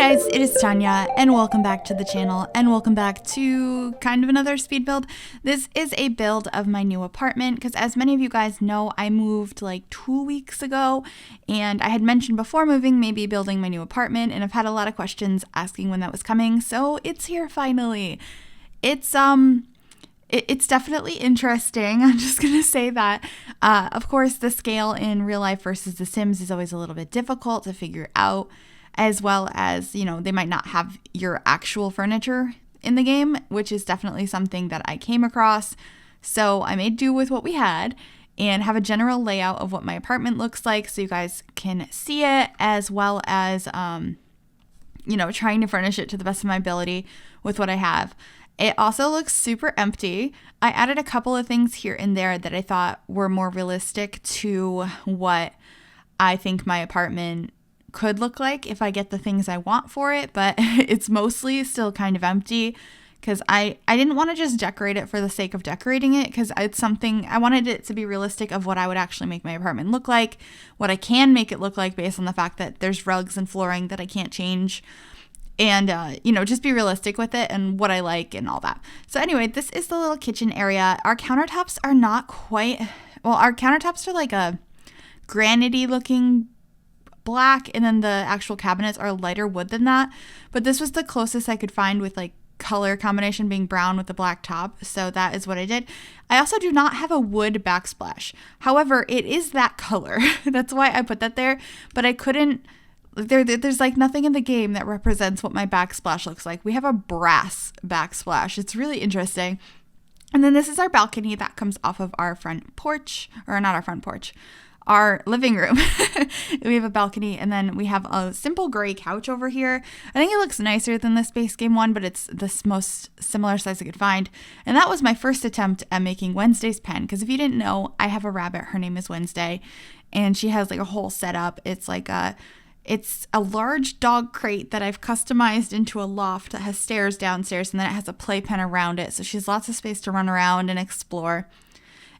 guys, it is Tanya, and welcome back to the channel, and welcome back to kind of another speed build. This is a build of my new apartment, because as many of you guys know, I moved like 2 weeks ago, and I had mentioned before moving, maybe building my new apartment, and I've had a lot of questions asking when that was coming, so it's here finally. It's definitely interesting. I'm just going to say that. Of course, the scale in real life versus The Sims is always a little bit difficult to figure out, as well as, you know, they might not have your actual furniture in the game, which is definitely something that I came across. So I made do with what we had and have a general layout of what my apartment looks like so you guys can see it, as well as, trying to furnish it to the best of my ability with what I have. It also looks super empty. I added a couple of things here and there that I thought were more realistic to what I think my apartment could look like if I get the things I want for it, but it's mostly still kind of empty because I didn't want to just decorate it for the sake of decorating it, because it's something I wanted it to be realistic of what I would actually make my apartment look like, what I can make it look like based on the fact that there's rugs and flooring that I can't change. And, just be realistic with it and what I like and all that. So anyway, this is the little kitchen area. Our countertops are not quite, our countertops are like a granite-y looking black, and then the actual cabinets are lighter wood than that. But this was the closest I could find with like color combination being brown with the black top. So that is what I did. I also do not have a wood backsplash. However, it is that color. That's why I put that there. But I couldn't. There's like nothing in the game that represents what my backsplash looks like. We have a brass backsplash. It's really interesting. And then this is our balcony that comes off of our front porch, or not our front porch, our living room. We have a balcony, and then we have a simple gray couch over here. I think it looks nicer than the Space Game one, but it's the most similar size I could find. And that was my first attempt at making Wednesday's pen, because if you didn't know, I have a rabbit. Her name is Wednesday, and she has like a whole setup. It's a large dog crate that I've customized into a loft that has stairs downstairs, and then it has a playpen around it. So she has lots of space to run around and explore.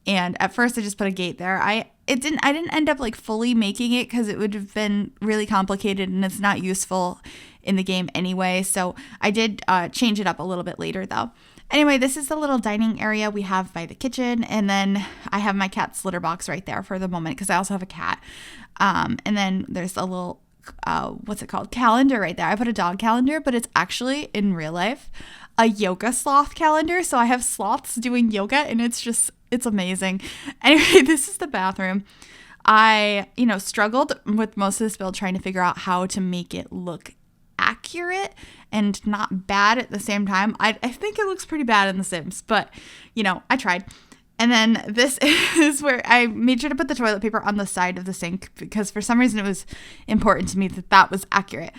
And at first I just put a gate there. I didn't end up like fully making it because it would have been really complicated and it's not useful in the game anyway. So I did change it up a little bit later though. Anyway, this is the little dining area we have by the kitchen, and then I have my cat's litter box right there for the moment because I also have a cat. And then there's a little calendar right there. I put a dog calendar, but it's actually in real life a yoga sloth calendar. So I have sloths doing yoga, and it's amazing. Anyway, this is the bathroom. I, struggled with most of this build trying to figure out how to make it look accurate and not bad at the same time. I think it looks pretty bad in The Sims, but, I tried. And then this is where I made sure to put the toilet paper on the side of the sink because for some reason it was important to me that was accurate.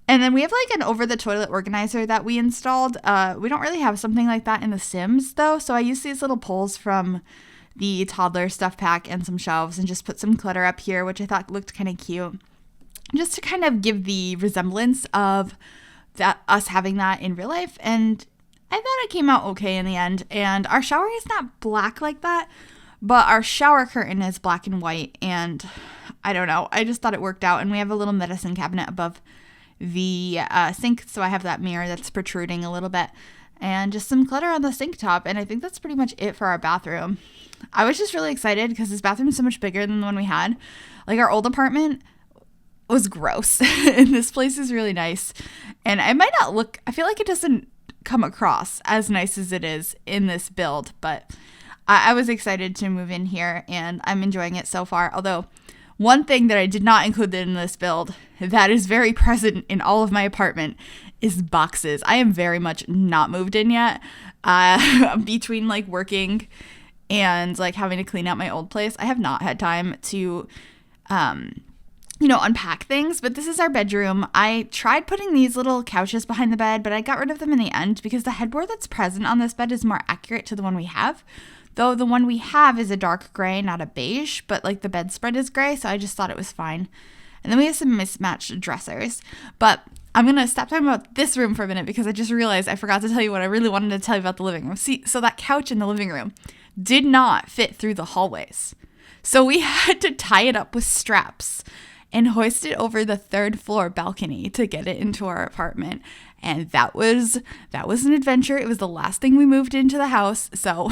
And then we have like an over-the-toilet organizer that we installed. We don't really have something like that in The Sims though. So I used these little poles from the toddler stuff pack and some shelves and just put some clutter up here, which I thought looked kind of cute. Just to kind of give the resemblance of us having that in real life. And I thought it came out okay in the end, and our shower is not black like that, but our shower curtain is black and white, and I don't know, I just thought it worked out. And we have a little medicine cabinet above the sink, so I have that mirror that's protruding a little bit, and just some clutter on the sink top, and I think that's pretty much it for our bathroom. I was just really excited because this bathroom is so much bigger than the one we had. Like, our old apartment was gross, and this place is really nice, and I feel like it doesn't come across as nice as it is in this build, but I was excited to move in here and I'm enjoying it so far. Although one thing that I did not include in this build that is very present in all of my apartment is boxes. I am very much not moved in yet. Between like working and like having to clean out my old place, I have not had time to unpack things, but this is our bedroom. I tried putting these little couches behind the bed, but I got rid of them in the end because the headboard that's present on this bed is more accurate to the one we have. Though the one we have is a dark gray, not a beige, but like the bedspread is gray, so I just thought it was fine. And then we have some mismatched dressers. But I'm going to stop talking about this room for a minute because I just realized I forgot to tell you what I really wanted to tell you about the living room. See, so that couch in the living room did not fit through the hallways. So we had to tie it up with straps. and hoist it over the 3rd floor balcony to get it into our apartment. And that was an adventure. It was the last thing we moved into the house, so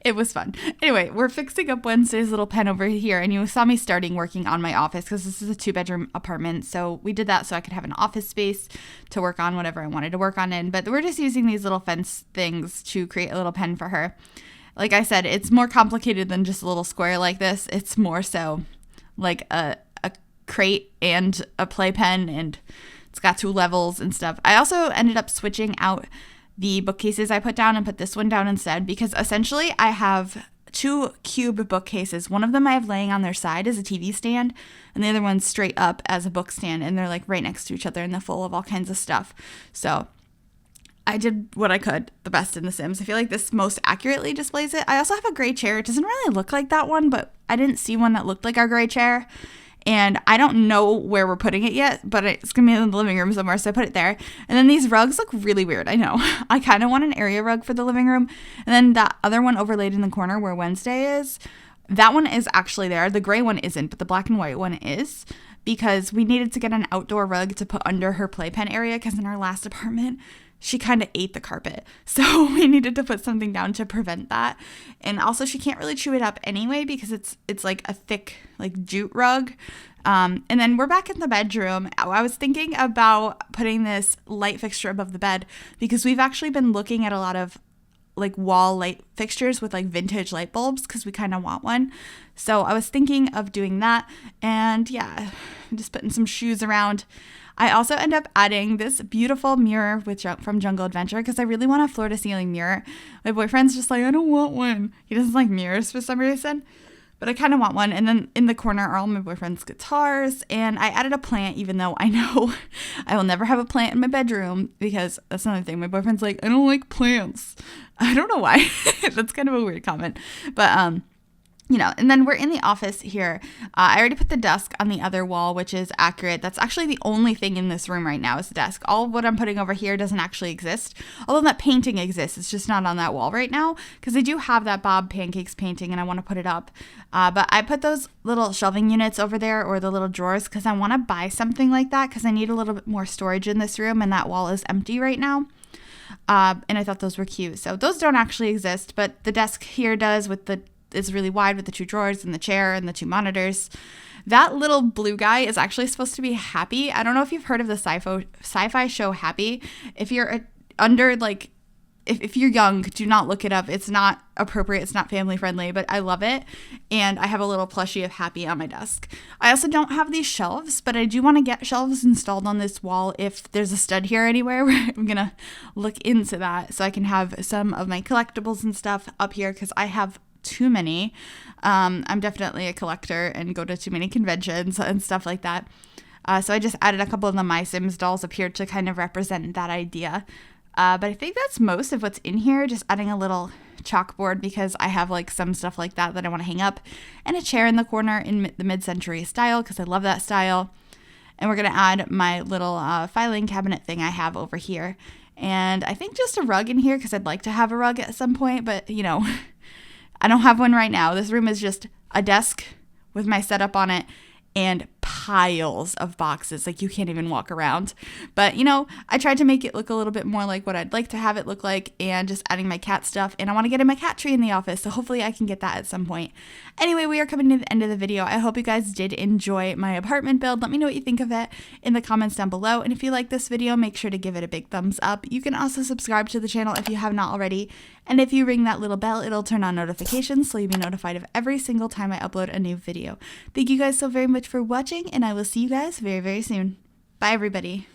it was fun. Anyway, we're fixing up Wednesday's little pen over here, and you saw me starting working on my office because this is a 2-bedroom apartment. So we did that so I could have an office space to work on whatever I wanted to work on in. But we're just using these little fence things to create a little pen for her. Like I said, it's more complicated than just a little square like this. It's more so like a crate and a playpen, and it's got 2 levels and stuff. I also ended up switching out the bookcases I put down and put this one down instead, because essentially I have 2 cube bookcases. One of them I have laying on their side as a TV stand, and the other one's straight up as a book stand, and they're like right next to each other and they're full of all kinds of stuff. So I did what I could, the best in The Sims. I feel like this most accurately displays it. I also have a gray chair. It doesn't really look like that one, but I didn't see one that looked like our gray chair. And I don't know where we're putting it yet, but it's going to be in the living room somewhere, so I put it there. And then these rugs look really weird, I know. I kind of want an area rug for the living room. And then that other one overlaid in the corner where Wednesday is, that one is actually there. The gray one isn't, but the black and white one is, because we needed to get an outdoor rug to put under her playpen area, because in our last apartment, she kind of ate the carpet. So we needed to put something down to prevent that. And also she can't really chew it up anyway, because it's like a thick like jute rug. And then we're back in the bedroom. I was thinking about putting this light fixture above the bed, because we've actually been looking at a lot of like wall light fixtures with like vintage light bulbs, because we kind of want one. So I was thinking of doing that. And yeah, just putting some shoes around. I also end up adding this beautiful mirror from Jungle Adventure, because I really want a floor-to-ceiling mirror. My boyfriend's just like, I don't want one. He doesn't like mirrors for some reason, but I kind of want one. And then in the corner are all my boyfriend's guitars, and I added a plant, even though I know I will never have a plant in my bedroom, because that's another thing. My boyfriend's like, I don't like plants. I don't know why. That's kind of a weird comment, but you know, and then we're in the office here. I already put the desk on the other wall, which is accurate. That's actually the only thing in this room right now is the desk. All of what I'm putting over here doesn't actually exist. Although that painting exists, it's just not on that wall right now, because I do have that Bob Pancakes painting and I want to put it up. But I put those little shelving units over there, or the little drawers, because I want to buy something like that, because I need a little bit more storage in this room, and that wall is empty right now. And I thought those were cute. So those don't actually exist, but the desk here does, it's really wide with the 2 drawers and the chair and the 2 monitors. That little blue guy is actually supposed to be Happy. I don't know if you've heard of the sci-fi show Happy. If you're under like, if you're young, do not look it up. It's not appropriate. It's not family friendly, but I love it. And I have a little plushie of Happy on my desk. I also don't have these shelves, but I do want to get shelves installed on this wall if there's a stud here anywhere. I'm going to look into that so I can have some of my collectibles and stuff up here, because I have too many. I'm definitely a collector and go to too many conventions and stuff like that. So I just added a couple of the My Sims dolls up here to kind of represent that idea. But I think that's most of what's in here. Just adding a little chalkboard, because I have like some stuff like that I want to hang up, and a chair in the corner in the mid-century style, because I love that style. And we're going to add my little filing cabinet thing I have over here. And I think just a rug in here, because I'd like to have a rug at some point, but you know, I don't have one right now. This room is just a desk with my setup on it and piles of boxes. Like, you can't even walk around. But, you know, I tried to make it look a little bit more like what I'd like to have it look like, and just adding my cat stuff. And I want to get in my cat tree in the office, so hopefully I can get that at some point. Anyway, we are coming to the end of the video. I hope you guys did enjoy my apartment build. Let me know what you think of it in the comments down below. And if you like this video, make sure to give it a big thumbs up. You can also subscribe to the channel if you have not already. And if you ring that little bell, it'll turn on notifications, so you'll be notified of every single time I upload a new video. Thank you guys so very much for watching, and I will see you guys very, very soon. Bye, everybody.